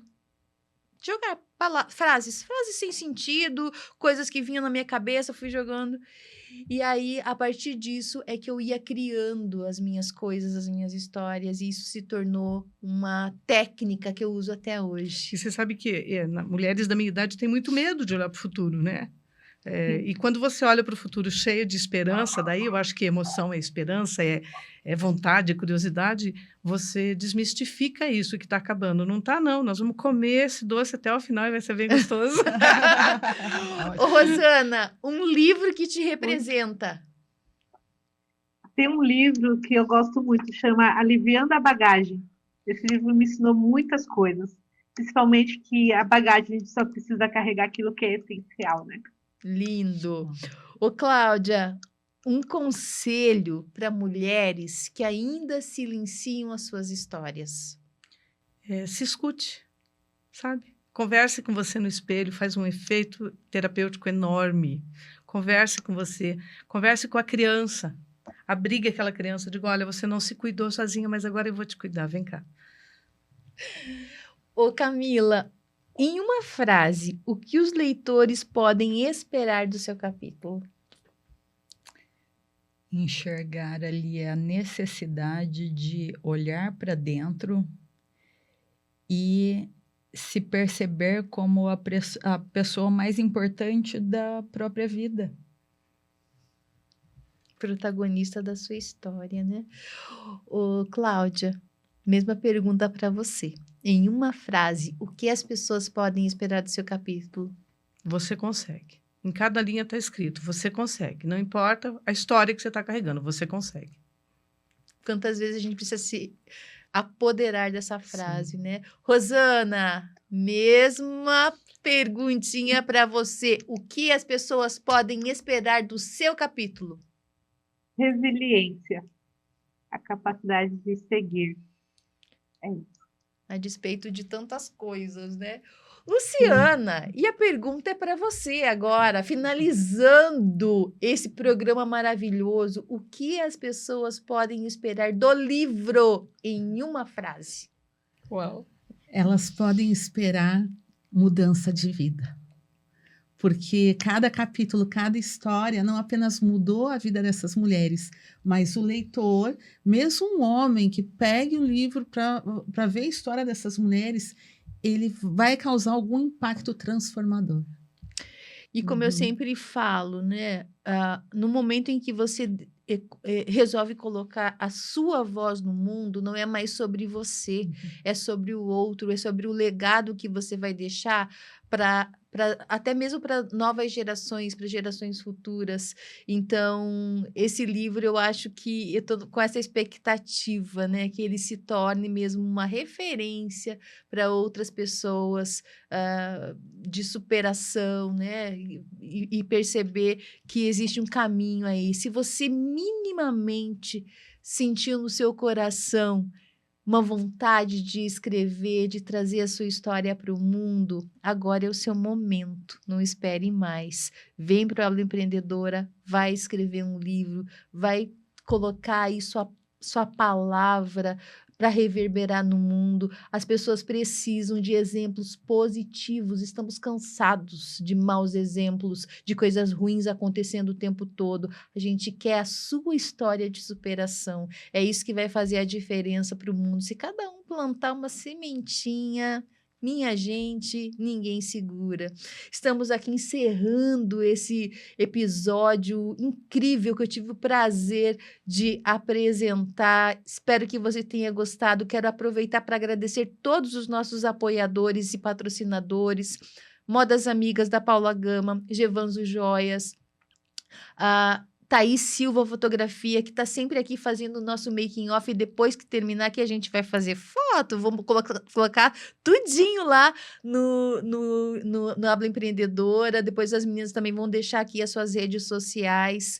frases sem sentido, coisas que vinham na minha cabeça, fui jogando. E aí, a partir disso, é que eu ia criando as minhas coisas, as minhas histórias, e isso se tornou uma técnica que eu uso até hoje. E você sabe que mulheres da minha idade têm muito medo de olhar para o futuro, né? E quando você olha para o futuro cheio de esperança, daí eu acho que emoção é esperança, é vontade, é curiosidade, você desmistifica isso que está acabando. Não está, não. Nós vamos comer esse doce até o final e vai ser bem gostoso. Ô, Rosana, um livro que te representa. Tem um livro que eu gosto muito, chama Aliviando a Bagagem. Esse livro me ensinou muitas coisas, principalmente que a bagagem a gente só precisa carregar aquilo que é essencial, né? Lindo. Ô, Cláudia, um conselho para mulheres que ainda silenciam as suas histórias. Se escute, sabe? Converse com você no espelho, faz um efeito terapêutico enorme. Converse com você, converse com a criança. Abrigue aquela criança, diga, olha, você não se cuidou sozinha, mas agora eu vou te cuidar, vem cá. Ô, Camila, em uma frase, o que os leitores podem esperar do seu capítulo? Enxergar ali a necessidade de olhar para dentro e se perceber como a pessoa mais importante da própria vida. Protagonista da sua história, né? Ô, Cláudia, mesma pergunta para você. Em uma frase, o que as pessoas podem esperar do seu capítulo? Você consegue. Em cada linha está escrito, você consegue. Não importa a história que você está carregando, você consegue. Quantas vezes a gente precisa se apoderar dessa frase, né? Rosana, mesma perguntinha para você. O que as pessoas podem esperar do seu capítulo? Resiliência, a capacidade de seguir. É isso. A despeito de tantas coisas, né? Luciana, e a pergunta é para você agora, finalizando esse programa maravilhoso, o que as pessoas podem esperar do livro em uma frase? Uau! Elas podem esperar mudança de vida. Porque cada capítulo, cada história não apenas mudou a vida dessas mulheres, mas o leitor, mesmo um homem que pegue o livro para ver a história dessas mulheres, ele vai causar algum impacto transformador. E como eu sempre falo, né? No momento em que você resolve colocar a sua voz no mundo, não é mais sobre você, é sobre o outro, é sobre o legado que você vai deixar até mesmo para novas gerações, para gerações futuras. Então, esse livro, eu acho que eu estou com essa expectativa, né? Que ele se torne mesmo uma referência para outras pessoas de superação, né? E perceber que existe um caminho aí. Se você minimamente sentiu no seu coração uma vontade de escrever, de trazer a sua história para o mundo, agora é o seu momento, não espere mais. Vem para o Aula Empreendedora, vai escrever um livro, vai colocar aí sua palavra para reverberar no mundo. As pessoas precisam de exemplos positivos, estamos cansados de maus exemplos, de coisas ruins acontecendo o tempo todo. A gente quer a sua história de superação. É isso que vai fazer a diferença para o mundo. Se cada um plantar uma sementinha, minha gente, ninguém segura. Estamos aqui encerrando esse episódio incrível que eu tive o prazer de apresentar. Espero que você tenha gostado. Quero aproveitar para agradecer todos os nossos apoiadores e patrocinadores. Modas Amigas da Paula Gama, Gevanzo Joias, Thaís Silva Fotografia, que está sempre aqui fazendo o nosso making off, e depois que terminar que a gente vai fazer foto, vamos colocar tudinho lá no Habla Empreendedora. Depois as meninas também vão deixar aqui as suas redes sociais.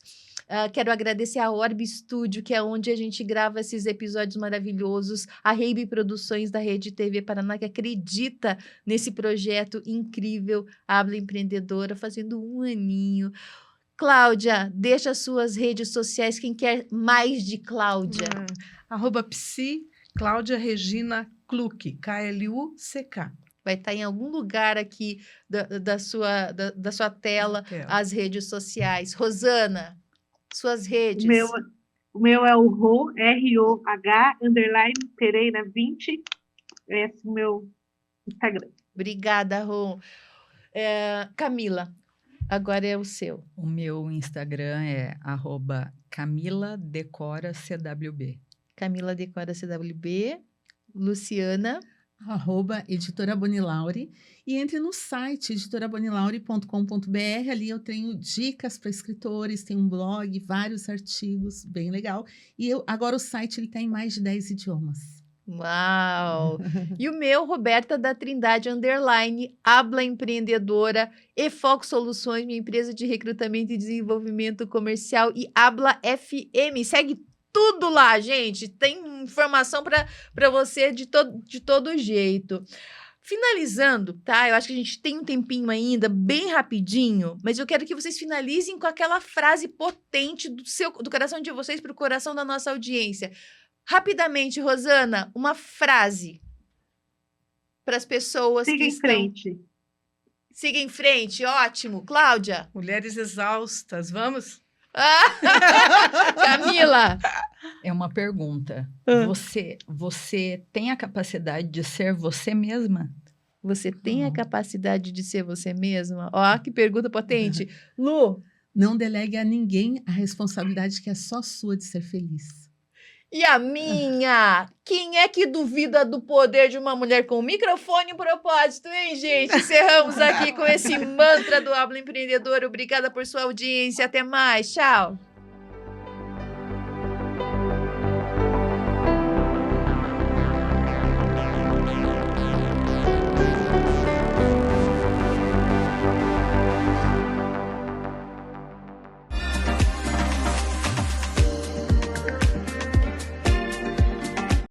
Quero agradecer a Orbe Studio, que é onde a gente grava esses episódios maravilhosos. A Reibe Produções da Rede TV Paraná, que acredita nesse projeto incrível, Habla Empreendedora, fazendo 1 aninho. Cláudia, deixa as suas redes sociais, quem quer mais de Cláudia. @psi Cláudia Regina Kluck, K-L-U-C-K. Vai estar em algum lugar aqui da sua tela, as redes sociais. Rosana, suas redes. O meu é o ROH _Pereira 20. Esse é o meu Instagram. Obrigada, Rô. Camila, agora é o seu. O meu Instagram é @CamilaDecoraCWB. Camila Decora CWB. Luciana. @editora Bonilaure, e entre no site editorabonilaure.com.br. Ali eu tenho dicas para escritores, tem um blog, vários artigos, bem legal. E agora o site está em mais de 10 idiomas. Uau! E o meu, Roberta da Trindade _ Habla Empreendedora, Foco Soluções, minha empresa de recrutamento e desenvolvimento comercial, e Habla FM. Segue tudo lá, gente. Tem informação para você de todo jeito. Finalizando, tá? Eu acho que a gente tem um tempinho ainda, bem rapidinho, mas eu quero que vocês finalizem com aquela frase potente do coração de vocês para o coração da nossa audiência. Rapidamente, Rosana, uma frase para as pessoas Siga que em estão... frente. Siga em frente, ótimo. Cláudia? Mulheres exaustas, vamos? Camila? É uma pergunta. Você tem a capacidade de ser você mesma? Você tem a capacidade de ser você mesma? Ó, que pergunta potente. Lu? Não delegue a ninguém a responsabilidade que é só sua de ser feliz. E a minha? Quem é que duvida do poder de uma mulher com microfone e propósito, hein, gente? Encerramos aqui com esse mantra do Habla Empreendedor. Obrigada por sua audiência. Até mais. Tchau.